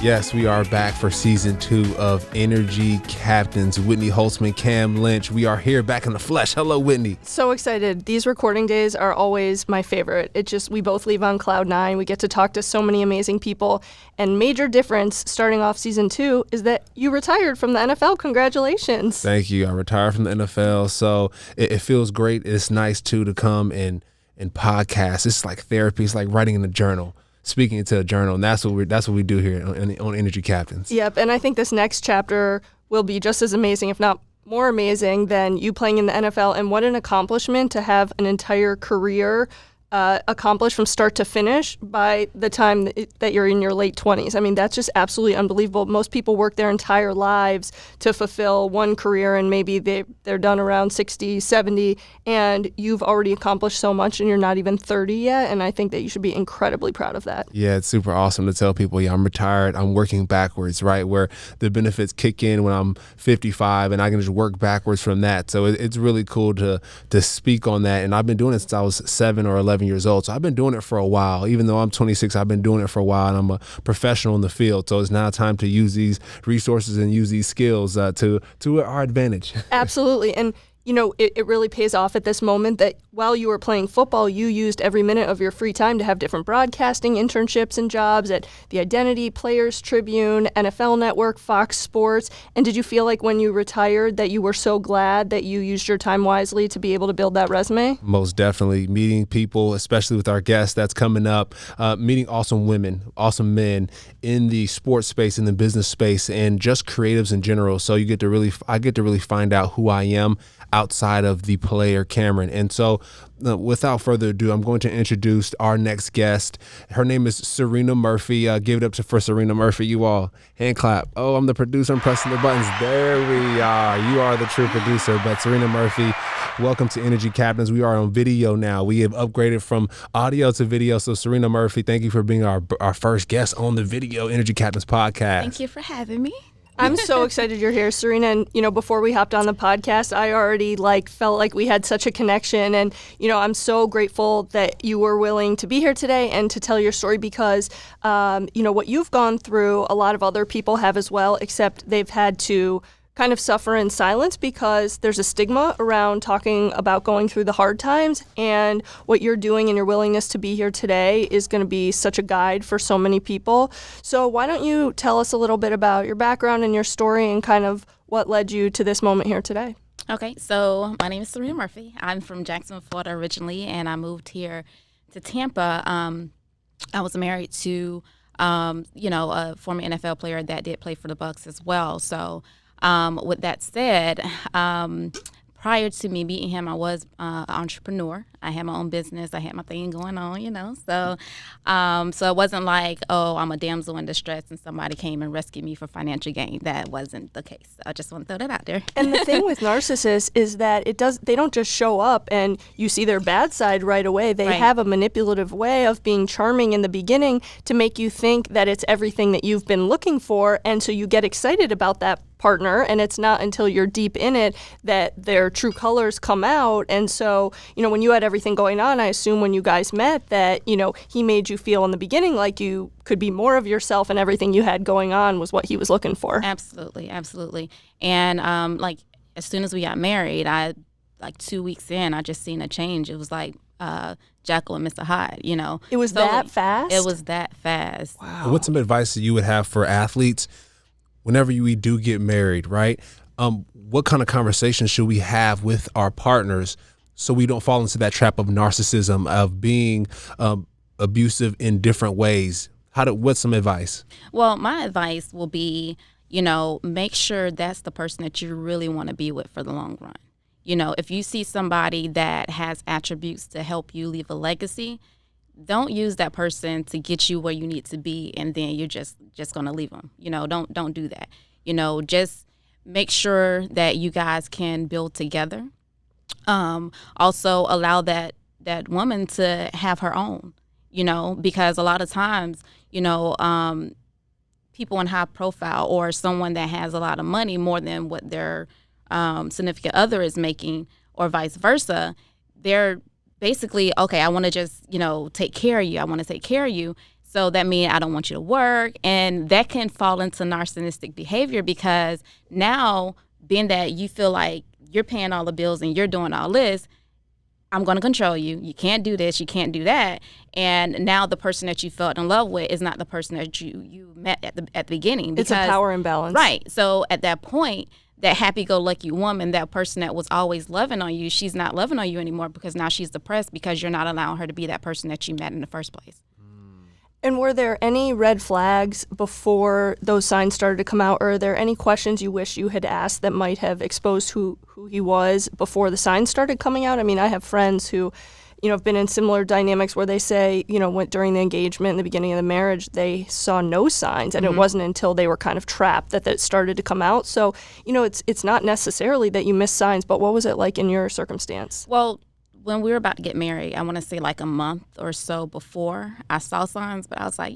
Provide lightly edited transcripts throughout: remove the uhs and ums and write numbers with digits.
Yes, we are back for season 2 of Energy Captains. Whitney Holtzman, Cam Lynch. We are here back in the flesh. Hello, Whitney. So excited. These recording days are always my favorite. We both leave on cloud 9. We get to talk to so many amazing people. And major difference starting off season 2 is that you retired from the NFL. Congratulations. Thank you. I retired from the NFL. So it feels great. It's nice too to come and podcast. It's like therapy. It's like writing in a journal. Speaking into a journal, and that's what we do here on Energy Captains. Yep, and I think this next chapter will be just as amazing, if not more amazing, than you playing in the NFL. And what an accomplishment to have an entire career accomplished from start to finish by the time that you're in your late 20s. I mean, that's just absolutely unbelievable. Most people work their entire lives to fulfill one career, and maybe they're done around 60, 70, and you've already accomplished so much, and you're not even 30 yet, and I think that you should be incredibly proud of that. Yeah, it's super awesome to tell people, I'm retired, I'm working backwards, right, where the benefits kick in when I'm 55, and I can just work backwards from that. So it's really cool to speak on that, and I've been doing it since I was 7 or 11 years old. So I've been doing it for a while. Even though I'm 26, I've been doing it for a while, and I'm a professional in the field. So it's now time to use these resources and use these skills to our advantage. Absolutely. And it really pays off at this moment that while you were playing football, you used every minute of your free time to have different broadcasting internships and jobs at The Identity, Players Tribune, NFL Network, Fox Sports. And did you feel like when you retired that you were so glad that you used your time wisely to be able to build that resume? Most definitely. Meeting people, especially with our guests that's coming up, meeting awesome women, awesome men in the sports space, in the business space, and just creatives in general. So I get to really find out who I am outside of the player Cameron. And so without further ado, I'm going to introduce our next guest. Her name is Sarina Murphy. Give it up for Sarina Murphy. You all hand clap. Oh, I'm the producer. I'm pressing the buttons. There we are. You are the true producer. But Sarina Murphy, welcome to Energy Captains. We are on video now. We have upgraded from audio to video. So Sarina Murphy, thank you for being our first guest on the Video Energy Captains podcast. Thank you for having me. I'm so excited you're here, Sarina. And, before we hopped on the podcast, I already felt like we had such a connection. And, I'm so grateful that you were willing to be here today and to tell your story because, what you've gone through, a lot of other people have as well, except they've had to kind of suffer in silence because there's a stigma around talking about going through the hard times, and what you're doing and your willingness to be here today is going to be such a guide for so many people. So why don't you tell us a little bit about your background and your story and kind of what led you to this moment here today? Okay, so my name is Sarina Murphy. I'm from Jacksonville, Florida originally, and I moved here to Tampa. I was married to, a former NFL player that did play for the Bucs as well. So with that said, prior to me meeting him, I was an entrepreneur. I had my own business. I had my thing going on, So it wasn't like, oh, I'm a damsel in distress and somebody came and rescued me for financial gain. That wasn't the case. I just want to throw that out there. And the thing with narcissists is that they don't just show up and you see their bad side right away. They have a manipulative way of being charming in the beginning to make you think that it's everything that you've been looking for. And so you get excited about that partner, and it's not until you're deep in it that their true colors come out. And so, when you had everything going on, I assume when you guys met that, he made you feel in the beginning like you could be more of yourself and everything you had going on was what he was looking for. Absolutely. And as soon as we got married, 2 weeks in, I just seen a change. It was like Jekyll and Mr. Hyde, It was that fast? It was that fast. Wow. What's some advice that you would have for athletes whenever we do get married, right? What kind of conversations should we have with our partners so we don't fall into that trap of narcissism, of being abusive in different ways? What's some advice? Well, my advice will be, make sure that's the person that you really want to be with for the long run. If you see somebody that has attributes to help you leave a legacy, don't use that person to get you where you need to be and then you're just going to leave them. Don't do that. Just make sure that you guys can build together. Also allow that woman to have her own, because a lot of times, people in high profile or someone that has a lot of money more than what their significant other is making or vice versa, they're basically, okay, I want to just, take care of you. I want to take care of you. So that means I don't want you to work. And that can fall into narcissistic behavior, because now, being that you feel like you're paying all the bills and you're doing all this, I'm going to control you. You can't do this. You can't do that. And now the person that you felt in love with is not the person that you met at the beginning. It's a power imbalance. Right. So at that point, that happy-go-lucky woman, that person that was always loving on you, she's not loving on you anymore, because now she's depressed because you're not allowing her to be that person that you met in the first place. And were there any red flags before those signs started to come out, or are there any questions you wish you had asked that might have exposed who he was before the signs started coming out? I mean, I have friends who, have been in similar dynamics where they say, went during the engagement, in the beginning of the marriage, they saw no signs, and it wasn't until they were kind of trapped that it started to come out. So, it's not necessarily that you missed signs, but what was it like in your circumstance? Well, when we were about to get married, I want to say like a month or so before, I saw signs, but I was like,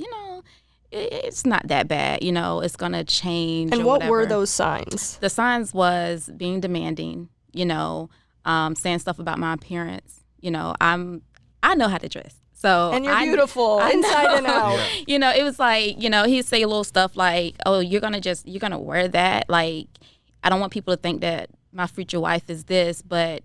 it's not that bad. It's going to change. And what were those signs? The signs was being demanding, saying stuff about my appearance. I know how to dress. So and you're beautiful inside and out. Yeah. It was like, he'd say little stuff like, oh, you're going to wear that. Like, I don't want people to think that my future wife is this, but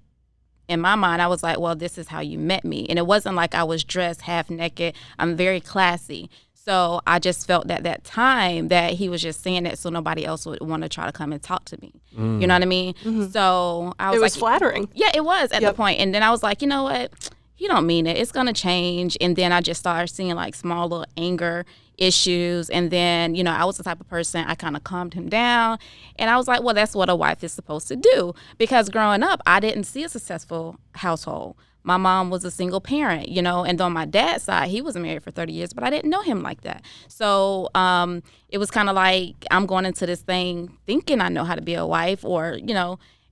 in my mind, I was like, well, this is how you met me. And it wasn't like I was dressed half naked. I'm very classy. So I just felt at that time that he was just saying it so nobody else would want to try to come and talk to me. You know what I mean? Mm-hmm. So I was It was flattering. Yeah, it was at the point. And then I was like, you know what? He don't mean it. It's going to change. And then I just started seeing like small little anger issues. And then, I was the type of person, I kind of calmed him down. And I was like, well, that's what a wife is supposed to do. Because growing up, I didn't see a successful household. My mom was a single parent, and on my dad's side, he was married for 30 years, but I didn't know him like that. So it was kind of like I'm going into this thing thinking I know how to be a wife, or,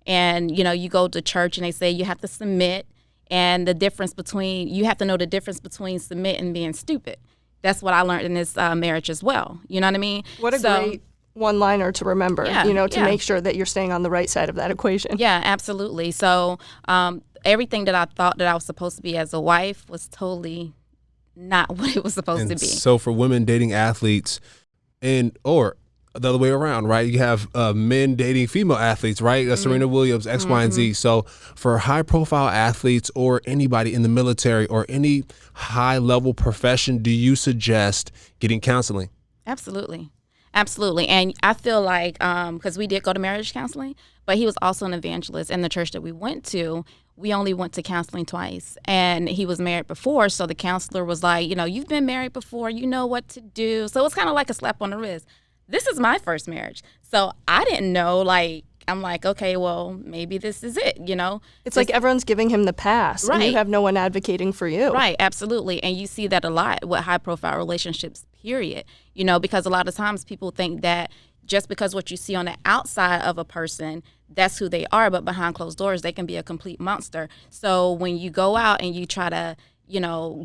and, you go to church and they say you have to submit. And you have to know the difference between submit and being stupid. That's what I learned in this marriage as well. You know what I mean? What a great one-liner to remember, to make sure that you're staying on the right side of that equation. Yeah, absolutely. So everything that I thought that I was supposed to be as a wife was totally not what it was supposed to be. So for women dating athletes, or the other way around, right? You have men dating female athletes, right? Serena Williams, X, Y, and Z. So for high-profile athletes or anybody in the military or any high-level profession, do you suggest getting counseling? Absolutely. Absolutely. And I feel like, because we did go to marriage counseling, but he was also an evangelist in the church that we went to. We only went to counseling twice, and he was married before. So the counselor was like, you've been married before, you know what to do. So it's kind of like a slap on the wrist. This is my first marriage. So I didn't know, I'm like, okay, well, maybe this is it, It's like everyone's giving him the pass, right. And you have no one advocating for you. Right, absolutely. And you see that a lot with high-profile relationships, period. Because a lot of times people think that just because what you see on the outside of a person, that's who they are, but behind closed doors, they can be a complete monster. So when you go out and you try to,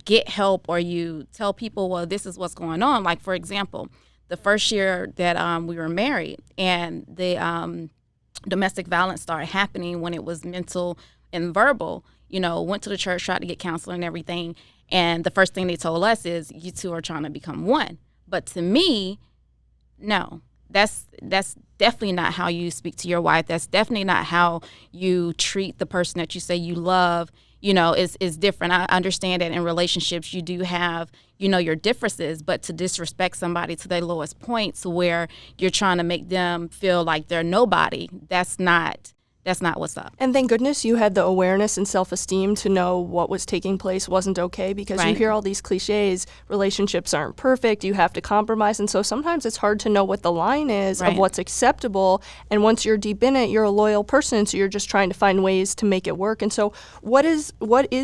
get help, or you tell people, well, this is what's going on. Like, for example, the first year that we were married, and the domestic violence started happening when it was mental and verbal, went to the church, tried to get counseling and everything. And the first thing they told us is, you two are trying to become one. But to me, no, that's definitely not how you speak to your wife. That's definitely not how you treat the person that you say you love. Is different. I understand that in relationships you do have, your differences, but to disrespect somebody to their lowest points where you're trying to make them feel like they're nobody, that's not what's up. And thank goodness you had the awareness and self-esteem to know what was taking place wasn't okay, because right. You hear all these cliches, relationships aren't perfect, you have to compromise, and so sometimes it's hard to know what the line is right. of what's acceptable, and once you're deep in it, you're a loyal person, so you're just trying to find ways to make it work. And so what is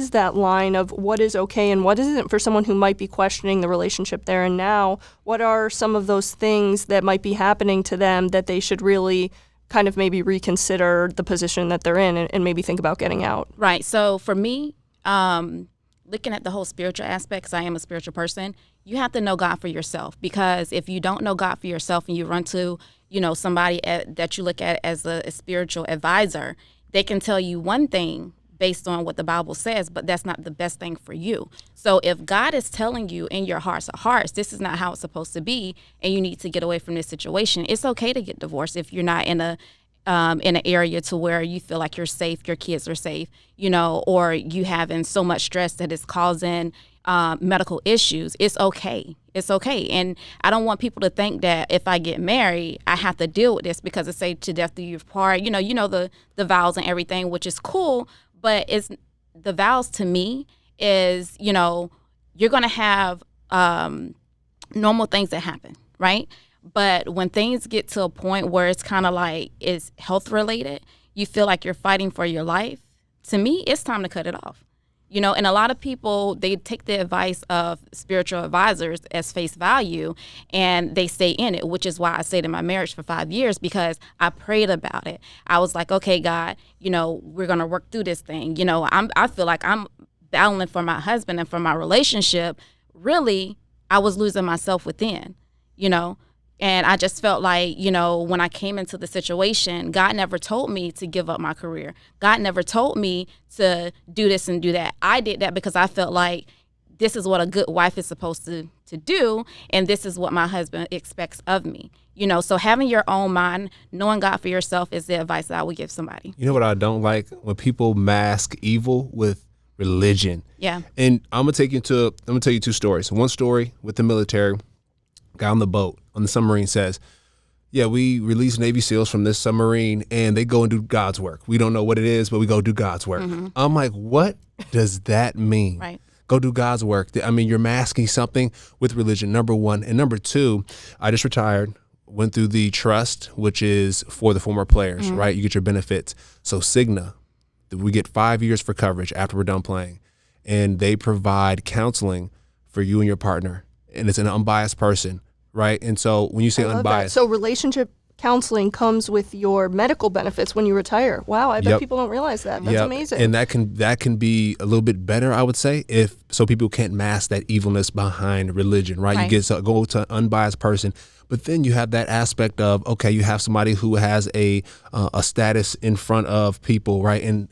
that line of what is okay and what isn't for someone who might be questioning the relationship there and now? What are some of those things that might be happening to them that they should really kind of maybe reconsider the position that they're in and maybe think about getting out? Right. So for me, looking at the whole spiritual aspect, because I am a spiritual person, you have to know God for yourself. Because if you don't know God for yourself and you run to, somebody that you look at as a spiritual advisor, they can tell you one thing, based on what the Bible says, but that's not the best thing for you. So if God is telling you in your hearts of hearts, this is not how it's supposed to be, and you need to get away from this situation, it's okay to get divorced if you're not in an area to where you feel like you're safe, your kids are safe, or you having so much stress that it's causing medical issues. It's okay. It's okay. And I don't want people to think that if I get married, I have to deal with this because it say to death do you part. The vows and everything, which is cool, but it's the vows to me is, you're going to have normal things that happen, right? But when things get to a point where it's kind of like it's health related, you feel like you're fighting for your life. To me, it's time to cut it off. And a lot of people, they take the advice of spiritual advisors as face value and they stay in it, which is why I stayed in my marriage for 5 years, because I prayed about it. I was like, okay, God, we're going to work through this thing. I feel like I'm battling for my husband and for my relationship. Really, I was losing myself within, And I just felt like, when I came into the situation, God never told me to give up my career. God never told me to do this and do that. I did that because I felt like this is what a good wife is supposed to do, and this is what my husband expects of me. So having your own mind, knowing God for yourself is the advice that I would give somebody. You know what I don't like? When people mask evil with religion. Yeah. And I'm gonna tell you 2 stories. One story with the military. Guy on the boat on the submarine says, yeah, we release Navy SEALs from this submarine and they go and do God's work. We don't know what it is, but we go do God's work. Mm-hmm. I'm like, what does that mean? Right. Go do God's work. I mean, you're masking something with religion, number one. And number two, I just retired, went through the trust, which is for the former players, mm-hmm. right? You get your benefits. So Cigna, we get 5 years for coverage after we're done playing. And they provide counseling for you and your partner. And it's an unbiased person. Right. And so when you say unbiased. So relationship counseling comes with your medical benefits when you retire. Wow. I bet people don't realize that. That's amazing. And that can be a little bit better, I would say, so people can't mask that evilness behind religion. Right. You go to an unbiased person. But then you have that aspect of, okay, you have somebody who has a status in front of people. Right. And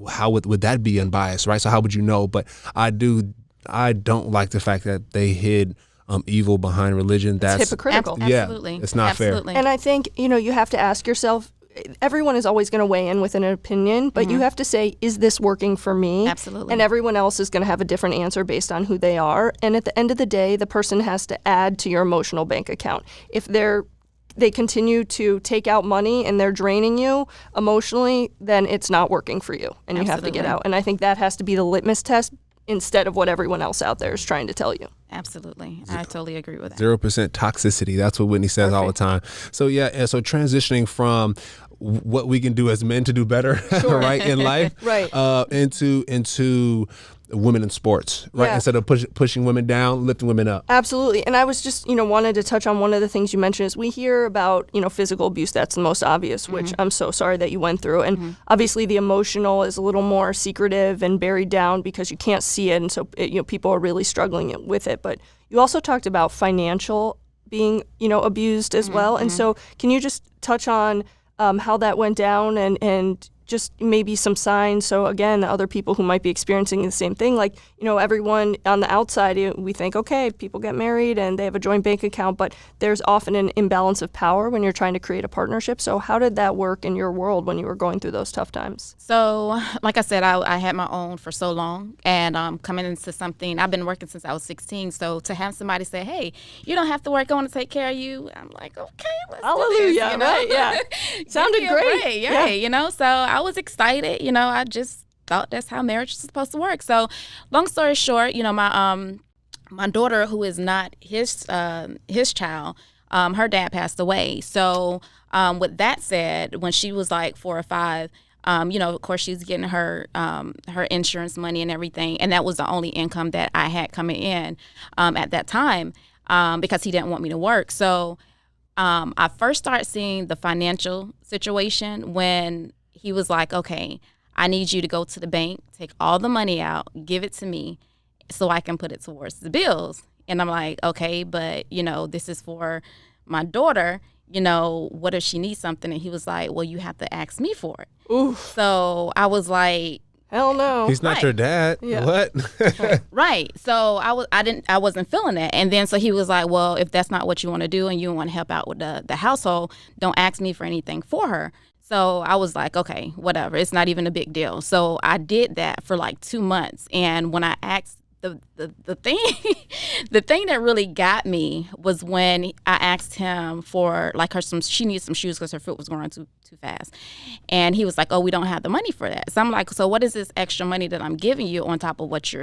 how would that be unbiased? Right. So how would you know? But I don't like the fact that they hid evil behind religion. That's hypocritical. Absolutely. It's not fair. And I think, you have to ask yourself, everyone is always going to weigh in with an opinion, but you have to say, is this working for me? Absolutely. And everyone else is going to have a different answer based on who they are. And at the end of the day, the person has to add to your emotional bank account. If they continue to take out money and they're draining you emotionally, then it's not working for you and you have to get out. And I think that has to be the litmus test instead of what everyone else out there is trying to tell you. Absolutely. I totally agree with that. 0% toxicity. That's what Whitney says all the time. So and so transitioning from what we can do as men to do better, right, in life, right, into women in sports, right? Instead of pushing women down, lifting women up. Absolutely. And I was just, wanted to touch on one of the things you mentioned is we hear about, physical abuse. That's the most obvious, which I'm so sorry that you went through. And obviously the emotional is a little more secretive and buried down because you can't see it. And so, people are really struggling with it. But you also talked about financial being, abused as well. And so can you just touch on how that went down and just maybe some signs. So again, other people who might be experiencing the same thing, like, everyone on the outside, we think, okay, people get married and they have a joint bank account, but there's often an imbalance of power when you're trying to create a partnership. So how did that work in your world when you were going through those tough times? So like I said, I had my own for so long and coming into something, I've been working since I was 16. So to have somebody say, hey, you don't have to work, I want to take care of you. I'm like, okay, let's Hallelujah, do this, right? Yeah. Sounded great. Yeah. So I was excited, I just thought that's how marriage is supposed to work. So long story short, my daughter, who is not his child, her dad passed away. So with that said, when she was like 4 or 5, of course she was getting her insurance money and everything. And that was the only income that I had coming in at that time because he didn't want me to work. So I first started seeing the financial situation when he was like, okay, I need you to go to the bank, take all the money out, give it to me so I can put it towards the bills. And I'm like, okay, but, this is for my daughter. What if she needs something? And he was like, well, you have to ask me for it. Oof. So I was like, Hell no. He's not Right. your dad. Yeah. What? Right. So I wasn't feeling it. And then so he was like, well, if that's not what you want to do and you want to help out with the household, don't ask me for anything for her. So I was like, okay, whatever. It's not even a big deal. So I did that for like 2 months. And when I asked the thing the thing that really got me was when I asked him for like she needs some shoes because her foot was growing too fast. And he was like, oh, we don't have the money for that. So I'm like, so what is this extra money that I'm giving you on top of what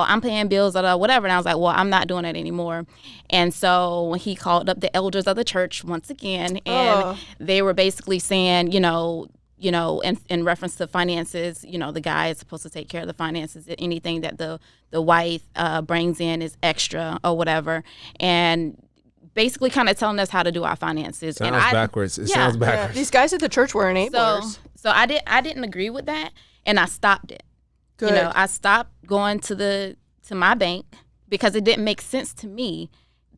I'm paying bills or whatever. And I was like, well, I'm not doing it anymore. And so he called up the elders of the church once again, and they were basically saying, in reference to finances, the guy is supposed to take care of the finances. Anything that the wife brings in is extra or whatever. And basically kind of telling us how to do our finances. Sounds and backwards. It yeah. sounds Yeah, backwards. these guys at the church were enablers. So I didn't agree with that, and I stopped it. Good. I stopped going to my bank because it didn't make sense to me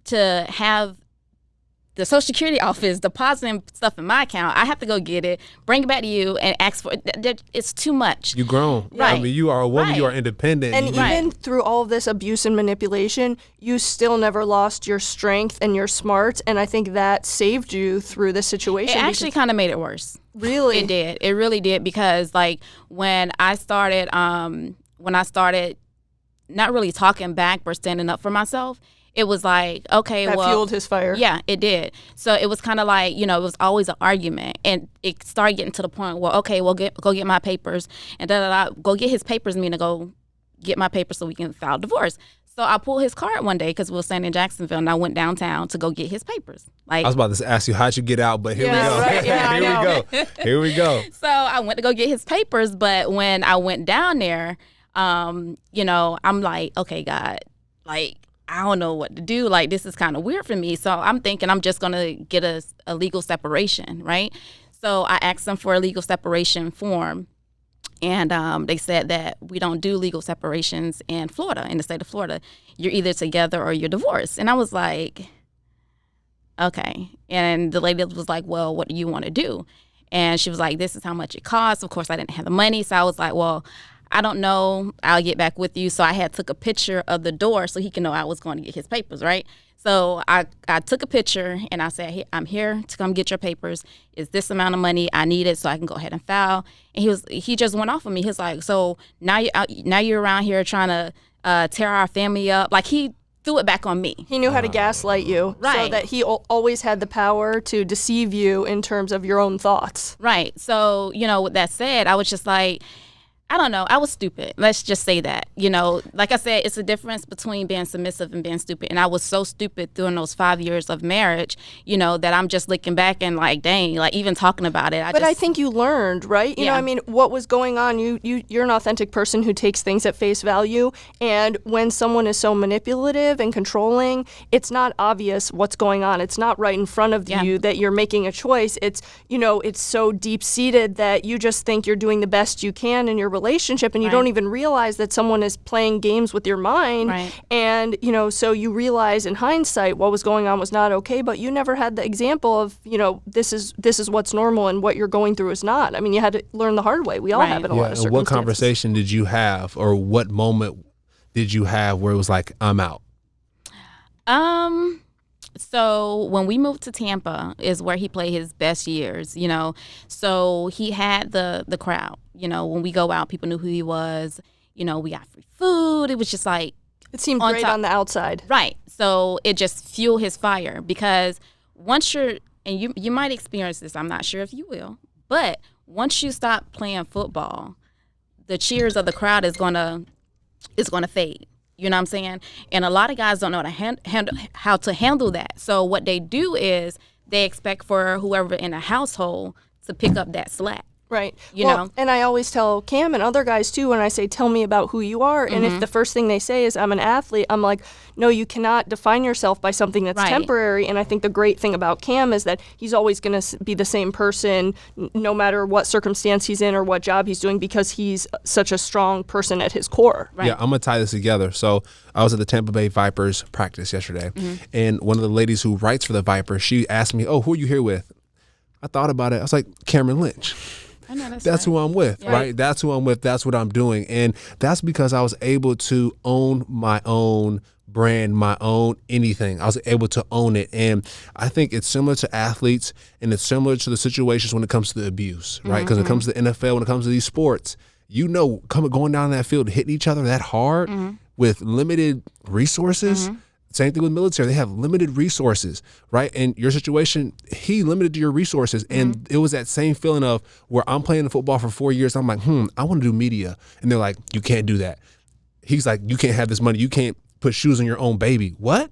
to have the Social Security office depositing stuff in my account. I have to go get it, bring it back to you, and ask for it. It's too much. You grown. Right. I mean, you are a woman. Right. You are independent. And You- even through all of this abuse and manipulation, you still never lost your strength and your smarts. And I think that saved you through this situation. It actually kind of made it worse. Really? It did. It really did, because like when I started not really talking back but standing up for myself, it was like, okay, That well, fueled his fire. yeah, it did. So it was kind of like, it was always an argument, and it started getting to the point where, okay, well, go get my papers, and go get his papers, meaning go get my papers so we can file divorce. So I pulled his card one day because we were staying in Jacksonville, and I went downtown to go get his papers. I was about to ask you how'd you get out, but here Yeah, we go. right. Yeah, I Here we know. go. Here we go. So I went to go get his papers, but when I went down there, I'm like, okay, God, like, I don't know what to do. Like, this is kind of weird for me. So I'm thinking I'm just going to get a legal separation, right? So I asked them for a legal separation form. And they said that we don't do legal separations in Florida, in the state of Florida. You're either together or you're divorced. And I was like, okay. And the lady was like, well, what do you want to do? And she was like, this is how much it costs. Of course, I didn't have the money. So I was like, well, I don't know. I'll get back with you. So I took a picture of the door so he can know I was going to get his papers, right? So I took a picture and I said, hey, I'm here to come get your papers. Is this amount of money I need it so I can go ahead and file? And he just went off on me. He's like, so now you're around here trying to tear our family up. Like, he threw it back on me. He knew how to gaslight you. So Right. that he always had the power to deceive you in terms of your own thoughts. Right. So, with that said, I was just like, I don't know. I was stupid. Let's just say that. Like I said, it's a difference between being submissive and being stupid. And I was so stupid during those 5 years of marriage, that I'm just looking back and like, dang, like even talking about it. But I think you learned, right? You know, Yeah. I mean, what was going on? You're an authentic person who takes things at face value. And when someone is so manipulative and controlling, it's not obvious what's going on. It's not right in front of Yeah. you that you're making a choice. It's, it's so deep seated that you just think you're doing the best you can in your relationship, and you Right. don't even realize that someone is playing games with your mind. Right. And, so you realize in hindsight what was going on was not okay, but you never had the example of, this is what's normal and what you're going through is not. I mean, you had to learn the hard way. We all Right. have in a Yeah. lot of And what circumstances. conversation did you have, or what moment did you have where it was like, I'm out? So when we moved to Tampa is where he played his best years, So he had the crowd, when we go out, people knew who he was. We got free food. It was just like, It seemed on great top- on the outside. right. So it just fueled his fire, because once and you might experience this, I'm not sure if you will, but once you stop playing football, the cheers of the crowd is gonna fade. You know what I'm saying? And a lot of guys don't know how to handle that. So what they do is they expect for whoever in the household to pick up that slack. Right. You know? And I always tell Cam and other guys too, when I say, tell me about who you are. And if the first thing they say is, I'm an athlete, I'm like, no, you cannot define yourself by something that's Right. temporary. And I think the great thing about Cam is that he's always going to be the same person, no matter what circumstance he's in or what job he's doing, because he's such a strong person at his core. Right. Yeah, I'm going to tie this together. So I was at the Tampa Bay Vipers practice yesterday, and one of the ladies who writes for the Vipers, she asked me, oh, who are you here with? I thought about it. I was like, Cameron Lynch. I know that's right. who I'm with, Yeah. right? That's who I'm with. That's what I'm doing. And that's because I was able to own my own brand, my own anything. I was able to own it. And I think it's similar to athletes, and it's similar to the situations when it comes to the abuse, right? Because when it comes to the NFL, when it comes to these sports, going down that field, hitting each other that hard with limited resources. Same thing with military. They have limited resources, right? And your situation, he limited your resources. And it was that same feeling of where I'm playing football for 4 years. I'm like, I want to do media. And they're like, you can't do that. He's like, you can't have this money. You can't put shoes on your own baby. What?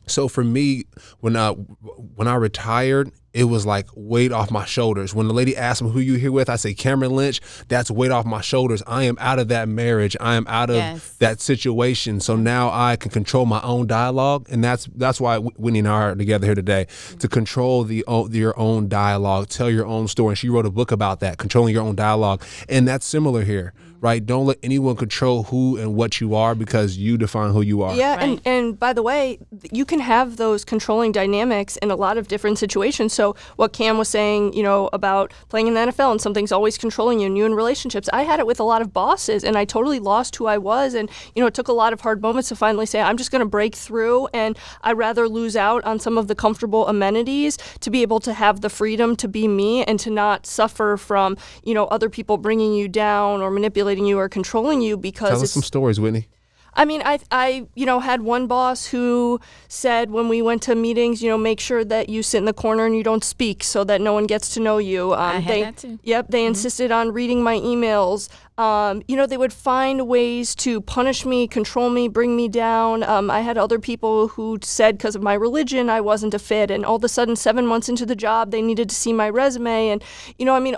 So for me, when I retired, it was like weight off my shoulders. When the lady asked me who you here with, I say Cameron Lynch. That's weight off my shoulders. I am out of that marriage. I am out of that situation. So now I can control my own dialogue, and that's why Whitney and I are together here today, to control your own dialogue, tell your own story. And she wrote a book about that, controlling your own dialogue, and that's similar here. Right? Don't let anyone control who and what you are, because you define who you are. Yeah, Right. and by the way, you can have those controlling dynamics in a lot of different situations. So what Cam was saying, about playing in the NFL and something's always controlling you, and you in relationships, I had it with a lot of bosses, and I totally lost who I was. And, it took a lot of hard moments to finally say, I'm just going to break through, and I'd rather lose out on some of the comfortable amenities to be able to have the freedom to be me and to not suffer from, other people bringing you down or manipulating you or controlling you, because Tell us some stories, Whitney. I mean, I had one boss who said when we went to meetings, make sure that you sit in the corner and you don't speak so that no one gets to know you. I had that too. Yep, they insisted on reading my emails. They would find ways to punish me, control me, bring me down. I had other people who said because of my religion I wasn't a fit, and all of a sudden 7 months into the job they needed to see my resume, and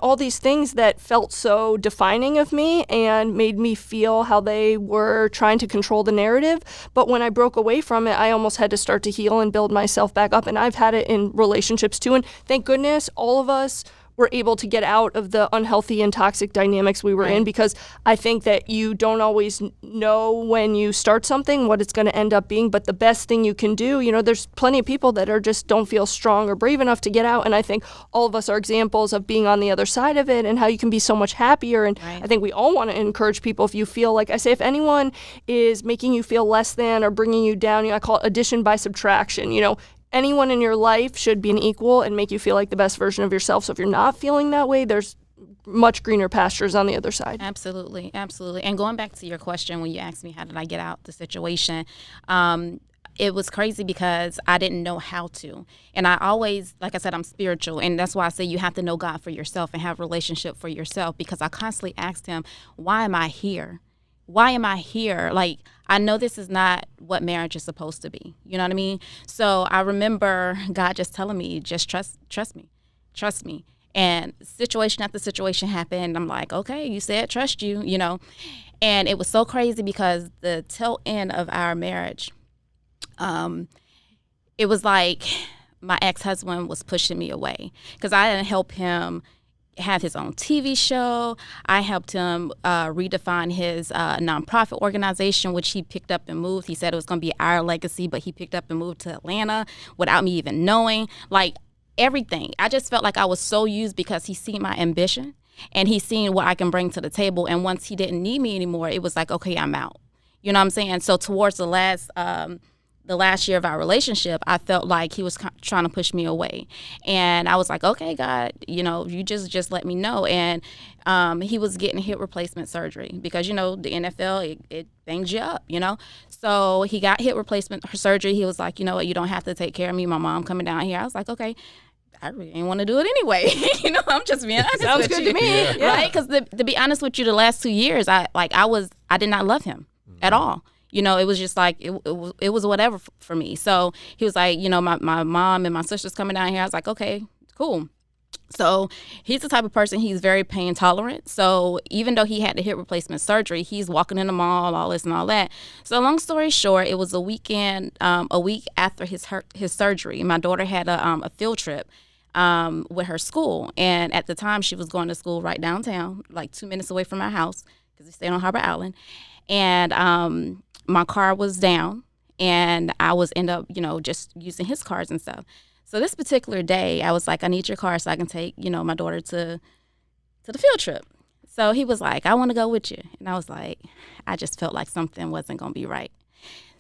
all these things that felt so defining of me and made me feel how they were trying to control the narrative. But when I broke away from it, I almost had to start to heal and build myself back up, and I've had it in relationships too, and thank goodness all of us were able to get out of the unhealthy and toxic dynamics we were in, because I think that you don't always know when you start something what it's going to end up being. But the best thing you can do, there's plenty of people that are just don't feel strong or brave enough to get out. And I think all of us are examples of being on the other side of it and how you can be so much happier. And I think we all want to encourage people, if you feel like, I say, if anyone is making you feel less than or bringing you down, I call it addition by subtraction. Anyone in your life should be an equal and make you feel like the best version of yourself. So if you're not feeling that way, there's much greener pastures on the other side. Absolutely. And going back to your question when you asked me how did I get out the situation, it was crazy because I didn't know how to. And I always, like I said, I'm spiritual. And that's why I say you have to know God for yourself and have a relationship for yourself, because I constantly asked him, why am I here? Why am I here? Like, I know this is not what marriage is supposed to be. You know what I mean? So I remember God just telling me, just trust me. And situation after situation happened. I'm like, okay, you said trust you, And it was so crazy because the tail end of our marriage, it was like my ex-husband was pushing me away because I didn't help him have his own TV show. I helped him redefine his nonprofit organization, which he picked up and moved. He said it was going to be our legacy, but he picked up and moved to Atlanta without me even knowing. Like, everything. I just felt like I was so used because he seen my ambition and he seen what I can bring to the table. And once he didn't need me anymore, it was like, okay, I'm out. You know what I'm saying? So towards the last year of our relationship, I felt like he was trying to push me away. And I was like, okay, God, you just let me know. And he was getting hip replacement surgery because, the NFL, it bangs you up, So he got hip replacement surgery. He was like, you know what, you don't have to take care of me. My mom coming down here. I was like, okay. I really didn't want to do it anyway. I'm just being honest Sounds with good you. to me. Yeah. Right? Because to be honest with you, the last 2 years, I did not love him at all. It was just like, it was whatever for me. So he was like, my mom and my sister's coming down here. I was like, okay, cool. So he's the type of person, he's very pain tolerant. So even though he had the hip replacement surgery, he's walking in the mall, all this and all that. So long story short, it was a week after his surgery. My daughter had a field trip with her school. And at the time, she was going to school right downtown, like 2 minutes away from our house, because we stayed on Harbor Island. And my car was down, and I was end up, just using his cars and stuff. So this particular day, I was like, I need your car so I can take, my daughter to to the field trip. So he was like, I want to go with you. And I was like, I just felt like something wasn't going to be right.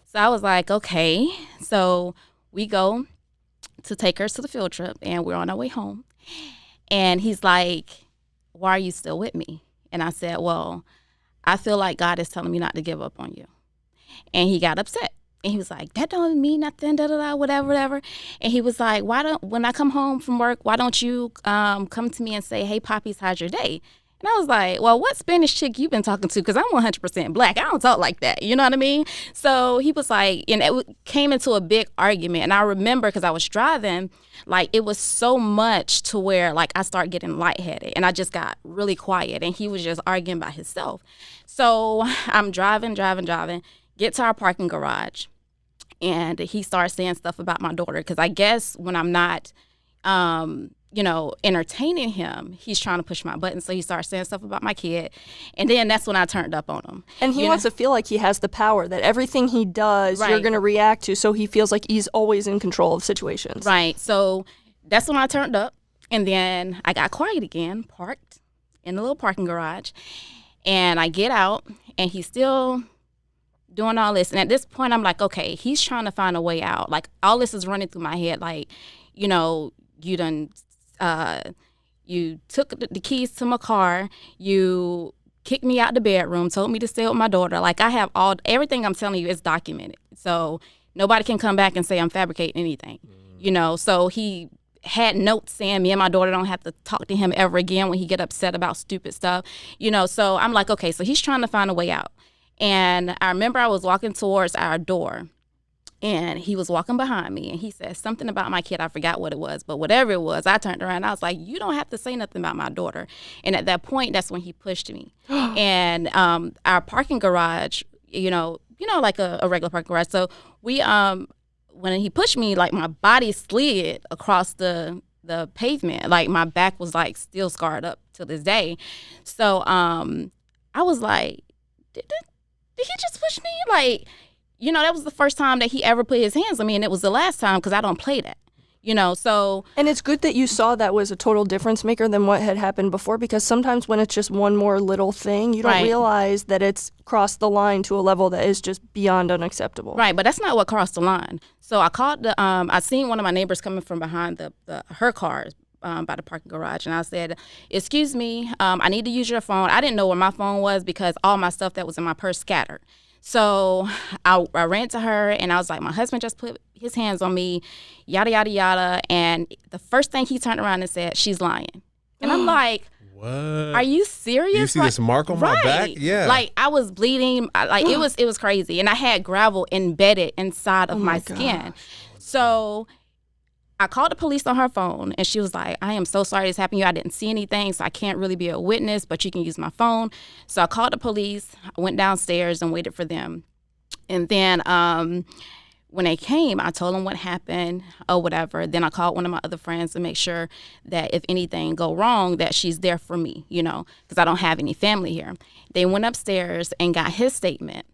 So I was like, okay. So we go to take her to the field trip, and we're on our way home. And he's like, why are you still with me? And I said, well, I feel like God is telling me not to give up on you. And he got upset. And he was like, that don't mean nothing, da-da-da, whatever. And he was like, when I come home from work, why don't you come to me and say, hey, Poppies, how's your day? And I was like, well, what Spanish chick you been talking to? Because I'm 100% black. I don't talk like that. You know what I mean? So he was like, and it came into a big argument. And I remember, because I was driving, like, it was so much to where, like, I started getting lightheaded. And I just got really quiet. And he was just arguing by himself. So I'm driving, get to our parking garage. And he starts saying stuff about my daughter. Because I guess when I'm not entertaining him, he's trying to push my button. So he starts saying stuff about my kid. And then that's when I turned up on him. And he wants to feel like he has the power, that everything he does, you're going to react to. So he feels like he's always in control of situations. Right. So that's when I turned up. And then I got quiet again, parked in the little parking garage. And I get out, and he's still doing all this. And at this point, I'm like, okay, he's trying to find a way out. Like, all this is running through my head. Like, you done... you took the keys to my car, you kicked me out the bedroom, told me to stay with my daughter. Like, I have everything I'm telling you is documented. So nobody can come back and say I'm fabricating anything, So he had notes saying me and my daughter don't have to talk to him ever again when he get upset about stupid stuff, So I'm like, okay, so he's trying to find a way out. And I remember I was walking towards our door, and he was walking behind me, and he said something about my kid. I forgot what it was, but whatever it was, I turned around. I was like, you don't have to say nothing about my daughter. And at that point, that's when he pushed me. And our parking garage, like a regular parking garage. So we, when he pushed me, like, my body slid across the pavement. Like, my back was, like, still scarred up to this day. So I was like, did he just push me? Like, that was the first time that he ever put his hands on me, and it was the last time, because I don't play that, so. And it's good that you saw that was a total difference maker than what had happened before, because sometimes when it's just one more little thing, you don't realize that it's crossed the line to a level that is just beyond unacceptable. Right, but that's not what crossed the line. So I called I seen one of my neighbors coming from behind her car by the parking garage, and I said, excuse me, I need to use your phone. I didn't know where my phone was because all my stuff that was in my purse scattered. So I ran to her, and I was like, my husband just put his hands on me, yada, yada, yada. And the first thing he turned around and said, she's lying. And I'm like, what? Are you serious? You see this mark on my back? Yeah. Like, I was bleeding. It was crazy. And I had gravel embedded inside of my skin. So I called the police on her phone, and she was like, I am so sorry this happened to you. I didn't see anything, so I can't really be a witness, but you can use my phone. So I called the police, I went downstairs and waited for them. And then when they came, I told them what happened or whatever. Then I called one of my other friends to make sure that if anything go wrong, that she's there for me, because I don't have any family here. They went upstairs and got his statement.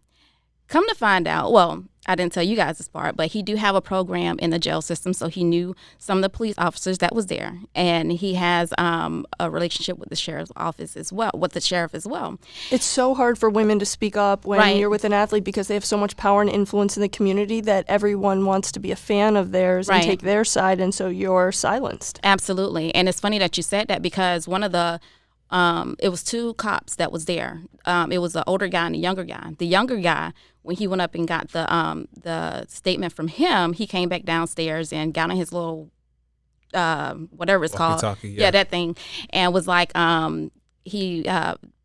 Come to find out, well, I didn't tell you guys this part, but he do have a program in the jail system, so he knew some of the police officers that was there, and he has a relationship with the sheriff's office as well, with the sheriff as well. It's so hard for women to speak up when you're with an athlete, because they have so much power and influence in the community that everyone wants to be a fan of theirs and take their side, and so you're silenced. Absolutely, and it's funny that you said that, because one of the it was two cops that was there. It was an older guy and a younger guy. The younger guy, when he went up and got the statement from him, he came back downstairs and got on his little whatever it's called, that thing, and was like, he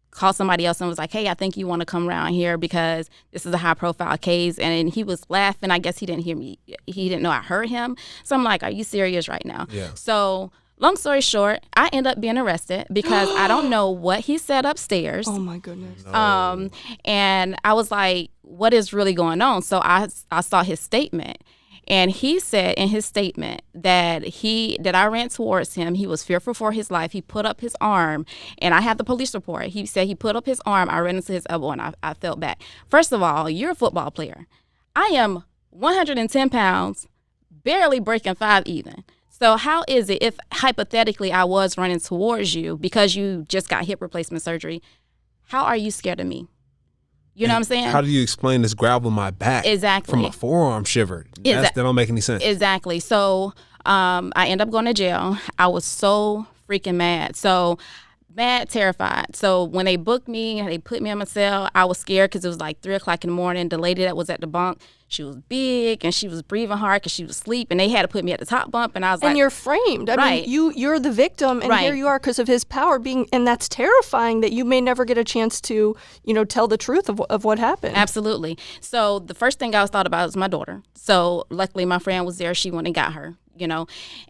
called somebody else and was like, hey, I think you want to come around here because this is a high profile case. And he was laughing. I guess he didn't hear me. He didn't know I heard him. So I'm like, are you serious right now? Yeah. So long story short, I end up being arrested because I don't know what he said upstairs. Oh my goodness. No. And I was like, what is really going on? So I saw his statement, and he said in his statement that I ran towards him. He was fearful for his life. He put up his arm, and I have the police report. He said he put up his arm. I ran into his elbow, and I fell back. First of all, you're a football player. I am 110 pounds, barely breaking 5 even. So how is it if hypothetically I was running towards you because you just got hip replacement surgery, how are you scared of me? You know what I'm saying? How do you explain this grab on my back? Exactly. From a forearm shiver. That don't make any sense. Exactly. So I end up going to jail. I was so freaking mad. So mad, terrified. So when they booked me, they put me in my cell, I was scared because it was like 3 o'clock in the morning. The lady that was at the bunk, she was big and she was breathing hard because she was asleep, and they had to put me at the top bunk, and I was like... And you're framed. I mean, you're the victim, and here you are because of his power being... And that's terrifying that you may never get a chance to, tell the truth of what happened. Absolutely. So the first thing I was thought about was my daughter. So luckily my friend was there. She went and got her,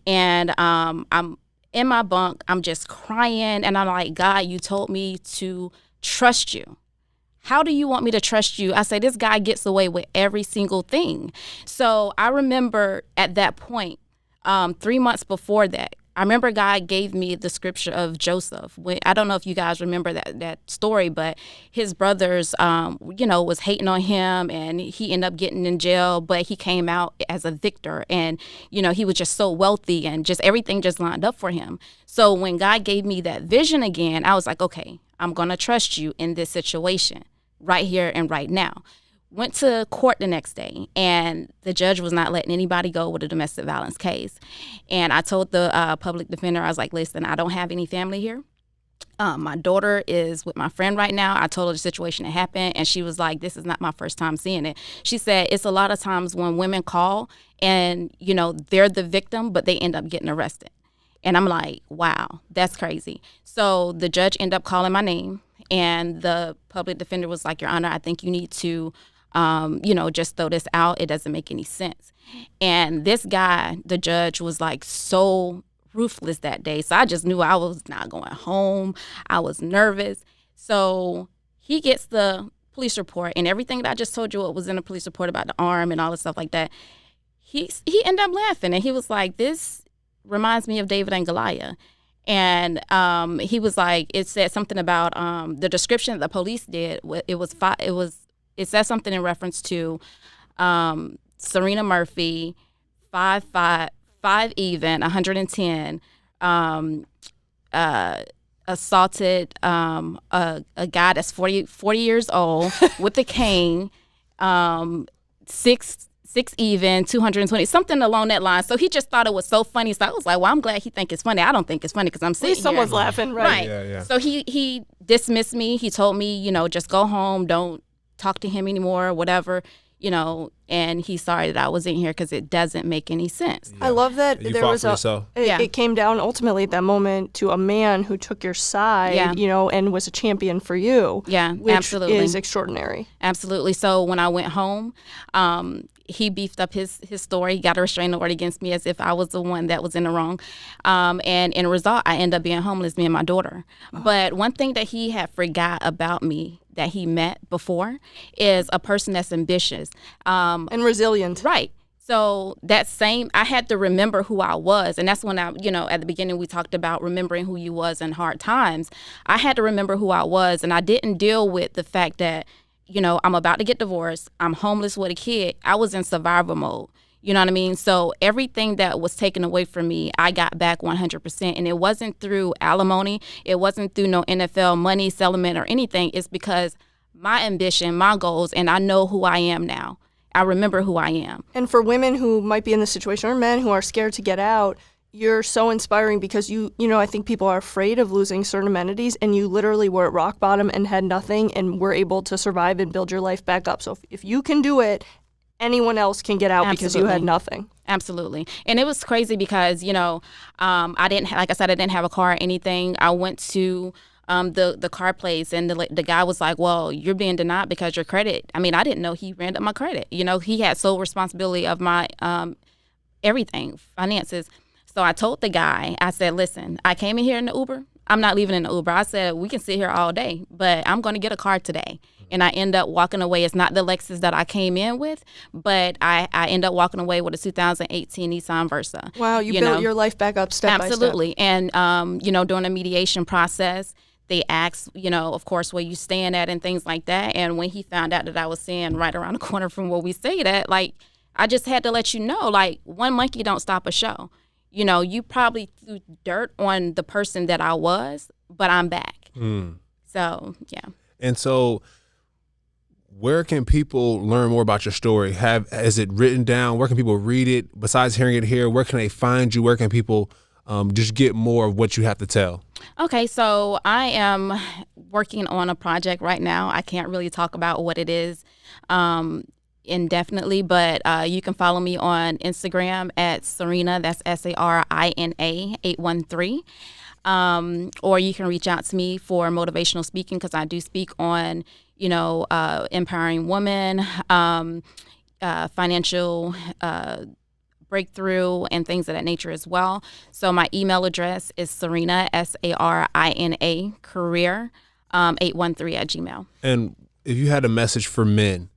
And I'm in my bunk, I'm just crying, and I'm like, God, you told me to trust you. How do you want me to trust you? I say, this guy gets away with every single thing. So I remember at that point, 3 months before that, I remember God gave me the scripture of Joseph. I don't know if you guys remember that story, but his brothers, was hating on him, and he ended up getting in jail, but he came out as a victor, and, he was just so wealthy, and just everything just lined up for him. So when God gave me that vision again, I was like, okay, I'm going to trust you in this situation right here and right now. Went to court the next day, and the judge was not letting anybody go with a domestic violence case. And I told the public defender, I was like, listen, I don't have any family here. My daughter is with my friend right now. I told her the situation that happened, and she was like, this is not my first time seeing it. She said it's a lot of times when women call and, they're the victim, but they end up getting arrested. And I'm like, wow, that's crazy. So the judge ended up calling my name, and the public defender was like, Your Honor, I think you need to just throw this out. It doesn't make any sense. And this guy, the judge, was like so ruthless that day. So I just knew I was not going home. I was nervous. So he gets the police report, and everything that I just told you what was in the police report about the arm and all the stuff like that. He ended up laughing, and he was like, this reminds me of David and Goliath. And he was like, it said something about the description that the police did. It says something in reference to Sarina Murphy, 5'5", 5 even, 110, assaulted a guy that's 40 years old with a cane, 6 even, 220, something along that line. So he just thought it was so funny. So I was like, well, I'm glad he think it's funny. I don't think it's funny because I'm sitting here. Someone's laughing, right? Yeah. So he dismissed me. He told me, just go home. Don't talk to him anymore, whatever, and he's sorry that I was in here because it doesn't make any sense. I love that you there fought was for yourself. It came down ultimately at that moment to a man who took your side, and was a champion for you. Yeah, which absolutely. is extraordinary. Absolutely. So when I went home, he beefed up his story. He got a restraining order against me as if I was the one that was in the wrong. And in a result, I ended up being homeless, me and my daughter. Oh. But one thing that he had forgot about me that he met before is a person that's ambitious. And resilient. Right. So I had to remember who I was. And that's when at the beginning we talked about remembering who you was in hard times. I had to remember who I was, and I didn't deal with the fact that, I'm about to get divorced. I'm homeless with a kid. I was in survival mode. You know what I mean? So everything that was taken away from me, I got back 100%. And it wasn't through alimony. It wasn't through no NFL money, settlement, or anything. It's because my ambition, my goals, and I know who I am now. I remember who I am. And for women who might be in this situation, or men who are scared to get out, you're so inspiring because I think people are afraid of losing certain amenities, and you literally were at rock bottom and had nothing and were able to survive and build your life back up. So if you can do it, anyone else can get out. Absolutely. Because you had nothing. Absolutely. And it was crazy because, I didn't have a car or anything. I went to the car place, and the guy was like, well, you're being denied because your credit. I mean, I didn't know he ran up my credit. He had sole responsibility of my everything, finances. So I told the guy, I said, listen, I came in here in the Uber. I'm not leaving in the Uber. I said, we can sit here all day, but I'm going to get a car today. And I end up walking away. It's not the Lexus that I came in with, but I end up walking away with a 2018 Nissan Versa. Wow, you built your life back up step by step. Absolutely. And, during the mediation process, they asked, of course, where you staying at and things like that. And when he found out that I was staying right around the corner from where we stayed at, I just had to let you know, one monkey don't stop a show. you probably threw dirt on the person that I was, but I'm back. So, yeah. And so where can people learn more about your story? Is it written down? Where can people read it? Besides hearing it here, where can they find you? Where can people just get more of what you have to tell? Okay, so I am working on a project right now. I can't really talk about what it is indefinitely, but you can follow me on Instagram at Sarina, that's Sarina 813. Or you can reach out to me for motivational speaking, because I do speak on, empowering women, financial breakthrough, and things of that nature as well. So my email address is Sarina, Sarina, career, 813@gmail.com. And if you had a message for men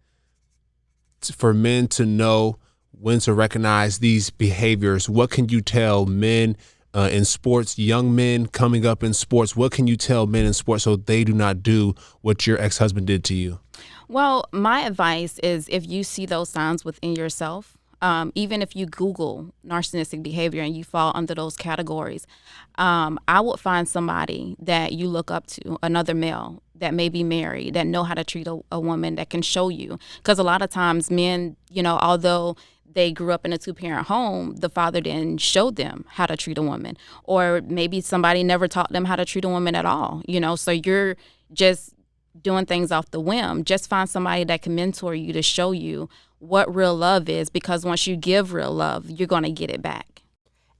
to know when to recognize these behaviors, what can you tell men in sports, young men coming up in sports? What can you tell men in sports so they do not do what your ex-husband did to you? Well, my advice is, if you see those signs within yourself, even if you Google narcissistic behavior and you fall under those categories, I would find somebody that you look up to, another male that may be married, that know how to treat a woman, that can show you. Because a lot of times men, although they grew up in a two-parent home, the father didn't show them how to treat a woman. Or maybe somebody never taught them how to treat a woman at all, So you're just doing things off the whim. Just find somebody that can mentor you to show you what real love is, because once you give real love, you're going to get it back.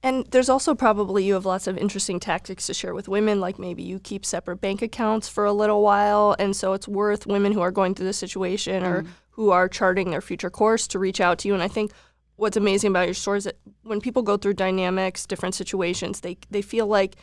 And there's also probably, you have lots of interesting tactics to share with women, like maybe you keep separate bank accounts for a little while, and so it's worth women who are going through this situation or who are charting their future course to reach out to you. And I think what's amazing about your story is that when people go through dynamics, different situations, they feel like,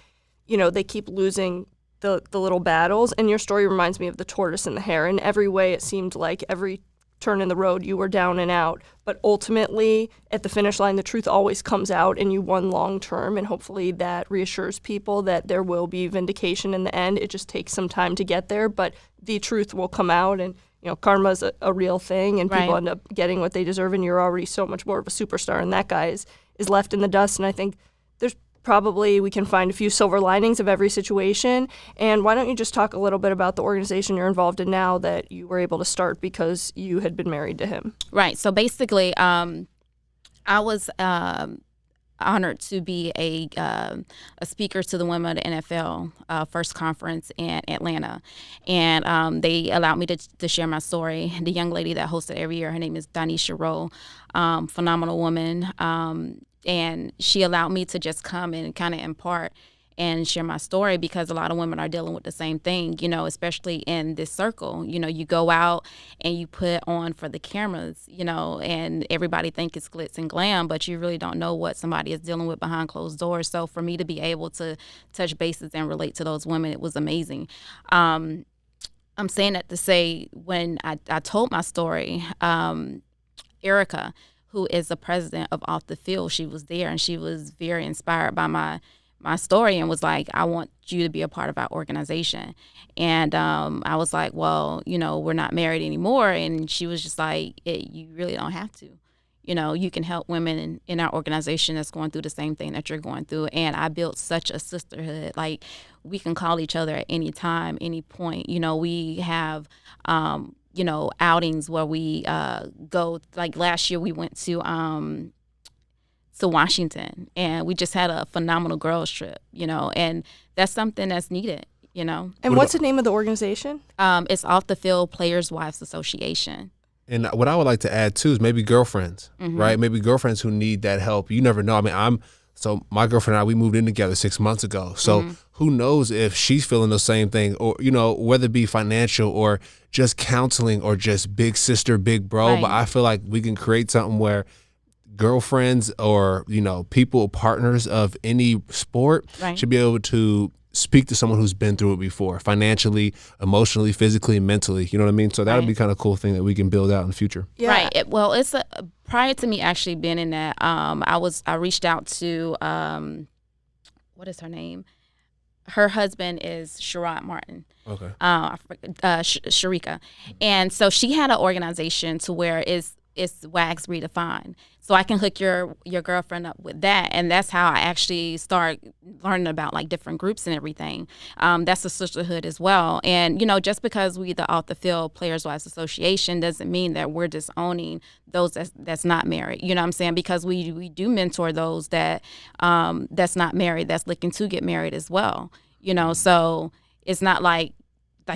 they keep losing the little battles. And your story reminds me of the tortoise and the hare. In every way, it seemed like every turn in the road you were down and out, but ultimately at the finish line the truth always comes out and you won long term, and hopefully that reassures people that there will be vindication in the end. It just takes some time to get there, but the truth will come out, and karma's a real thing, and people end up getting what they deserve, and you're already so much more of a superstar, and that guy is left in the dust. And I think there's probably, we can find a few silver linings of every situation. And why don't you just talk a little bit about the organization you're involved in now that you were able to start because you had been married to him? Right. So basically, I was honored to be a speaker to the Women of the NFL first conference in Atlanta. And they allowed me to share my story. The young lady that hosted every year, her name is Danisha Rowe, phenomenal woman. And she allowed me to just come and kind of impart and share my story, because a lot of women are dealing with the same thing, especially in this circle. You go out and you put on for the cameras, and everybody thinks it's glitz and glam, but you really don't know what somebody is dealing with behind closed doors. So for me to be able to touch bases and relate to those women, it was amazing. I'm saying that to say, when I told my story, Erica, who is the president of Off the Field, she was there, and she was very inspired by my story and was like, I want you to be a part of our organization. And I was like, well, we're not married anymore. And she was just like, you really don't have to. You can help women in our organization that's going through the same thing that you're going through. And I built such a sisterhood. Like, we can call each other at any time, any point. We have outings where we go. Like last year, we went to Washington, and we just had a phenomenal girls trip, and that's something that's needed, And what's the name of the organization? It's Off the Field Players Wives Association. And what I would like to add too is maybe girlfriends, right? Maybe girlfriends who need that help. You never know. I mean, so my girlfriend and I, we moved in together 6 months ago. So who knows if she's feeling the same thing, or, whether it be financial or just counseling or just big sister, big bro. Right. But I feel like we can create something where girlfriends or, people, partners of any sport should be able to speak to someone who's been through it before, financially, emotionally, physically, mentally. You know what I mean? So that would be kind of a cool thing that we can build out in the future. Yeah. Right. It's prior to me actually being in that, I reached out to, what is her name? Her husband is Sherrod Martin. Okay. Sharika. And so she had an organization to where is it's WAGs redefined. So I can hook your girlfriend up with that, and that's how I actually start learning about like different groups and everything. That's a sisterhood as well. And just because we the off the field Players Wives Association doesn't mean that we're disowning those that's not married. You know what I'm saying? Because we do mentor those that's not married, that's looking to get married as well. So it's not like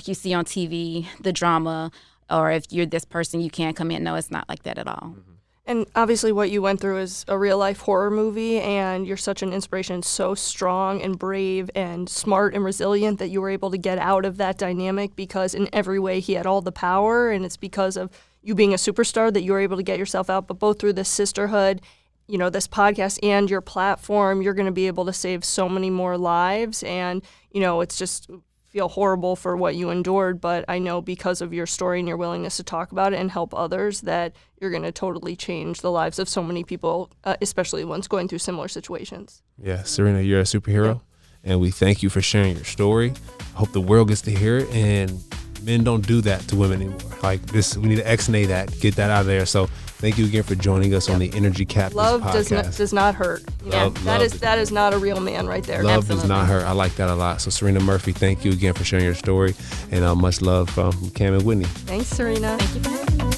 you see on TV, the drama, or if you're this person, you can't come in. No, it's not like that at all. And obviously what you went through is a real-life horror movie, and you're such an inspiration, so strong and brave and smart and resilient that you were able to get out of that dynamic, because in every way he had all the power, and it's because of you being a superstar that you were able to get yourself out. But both through this sisterhood, this podcast and your platform, you're going to be able to save so many more lives. And, it's just feel horrible for what you endured, but I know because of your story and your willingness to talk about it and help others that you're going to totally change the lives of so many people, especially ones going through similar situations. Yeah, Sarina, you're a superhero, and we thank you for sharing your story. I hope the world gets to hear it, and men don't do that to women anymore. Like this, we need to X-nay that, get that out of there. So thank you again for joining us on the Energy Captains Love podcast. does not hurt. That is not a real man right there. Love does not hurt. I like that a lot. So Sarina Murphy, thank you again for sharing your story, and much love from Cam and Whitney. Thanks, Sarina. Thank you for having me.